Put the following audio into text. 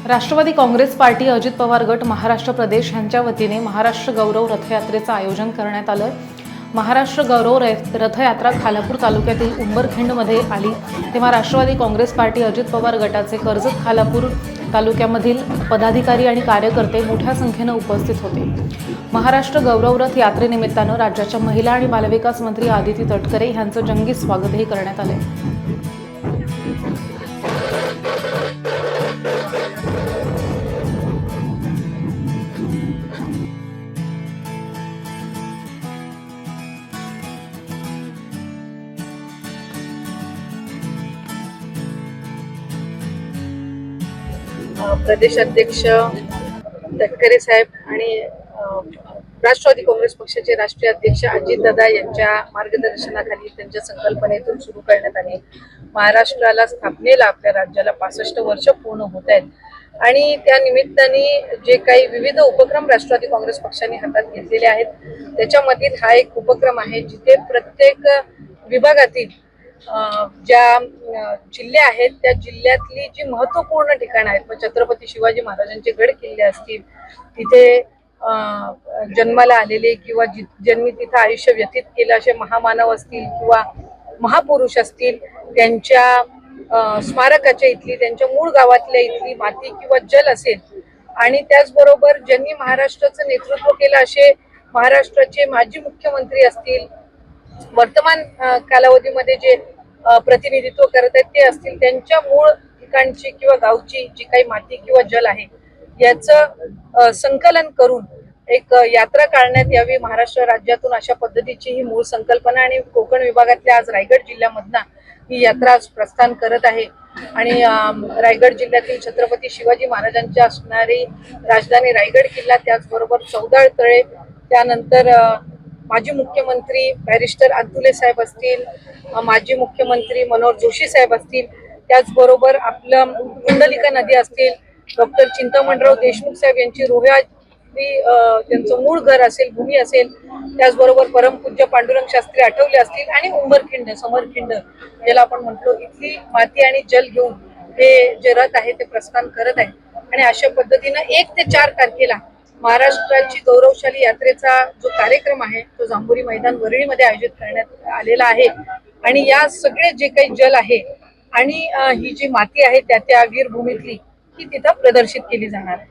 Rashtrawadi Congress party Ajit Pawar गट महाराष्ट्र प्रदेश यांच्या वतीने महाराष्ट्र गौरव रथयात्रेचं आयोजन करण्यात आलं। महाराष्ट्र गौरव रथयात्रा खालापूर तालुक्यातील उंबरखिंडमध्ये आली तेव्हा राष्ट्रवादी काँग्रेस पार्टी अजित पवार गटाचे कर्जत खालापूर तालुक्यामधील पदाधिकारी आणि कार्यकर्ते मोठ्या संख्येने उपस्थित होते। महाराष्ट्र गौरव रथ यात्रेनिमित्तानं राज्याच्या महिला आणि बालविकास मंत्री आदिती तटकरे यांचं जंगी स्वागतही करण्यात आले। प्रदेश अध्यक्ष तटकरे साहेब आणि राष्ट्रवादी काँग्रेस पक्षाचे राष्ट्रीय अध्यक्ष अजितदादा यांच्या मार्गदर्शनाखाली त्यांच्या संकल्पनेतून सुरू करण्यात आली। महाराष्ट्राला स्थापनेला आपल्या राज्याला 65 वर्ष पूर्ण होत आहेत आणि त्या निमित्ताने जे काही विविध उपक्रम राष्ट्रवादी काँग्रेस पक्षाने हातात घेतलेले आहेत त्याच्यामधील हा एक उपक्रम आहे जिथे प्रत्येक विभागातील ज्या जिल्हे आहेत त्या जिल्ह्यातली जी महत्त्वपूर्ण ठिकाणं आहेत, मग छत्रपती शिवाजी महाराजांचे गड किल्ले असतील, तिथे जन्माला आलेले किंवा ज्यांनी तिथं आयुष्य व्यतीत केलं असे महामानव असतील किंवा महापुरुष असतील, त्यांच्या स्मारकाच्या इथली, त्यांच्या मूळ गावातल्या इथली माती किंवा जल असेल आणि त्याचबरोबर ज्यांनी महाराष्ट्राचं नेतृत्व केलं असे महाराष्ट्राचे माजी मुख्यमंत्री असतील, वर्तमान कालावधीमध्ये जे प्रतिनिधित्व करत आहेत ते असतील, त्यांच्या मूळ ठिकाणची किंवा गावची जी काही माती किंवा जल आहे याचं संकलन करून एक यात्रा काढण्यात यावी महाराष्ट्र राज्यातून, अशा पद्धतीची ही मूळ संकल्पना आणि कोकण विभागातल्या आज रायगड जिल्ह्यामधनं ही यात्रा आज प्रस्थान करत आहे। आणि रायगड जिल्ह्यातील छत्रपती शिवाजी महाराजांच्या असणारी राजधानी रायगड किल्ला, त्याचबरोबर चौदाळ तळे, त्यानंतर माजी मुख्यमंत्री बॅरिस्टर अंतुले साहेब असतील, माजी मुख्यमंत्री मनोहर जोशी साहेब असतील, त्याचबरोबर आपलं कुंडलिका नदी असतील, डॉक्टर चिंतामणराव देशमुख साहेब यांची रोह्यातली त्यांचं मूळ घर असेल, भूमी असेल, त्याचबरोबर परमपूज्य पांडुरंग शास्त्री आठवले असतील आणि उंबरखिंड समरखिंड याला आपण म्हटलो, इथली माती आणि जल घेऊन हे जे रथ आहे ते प्रस्थान करत आहे। आणि अशा पद्धतीनं 1 ते 4 तारखेला महाराष्ट्राची गौरवशाली यात्रेचा जो कार्यक्रम आहे तो जांभुरी मैदान वरळीमध्ये आयोजित करण्यात आलेला आहे। आणि या सगळे जे काही जल आहे आणि ही जी माती आहे त्या वीरभूमीतली ही तिथं प्रदर्शित केली जाणार आहे।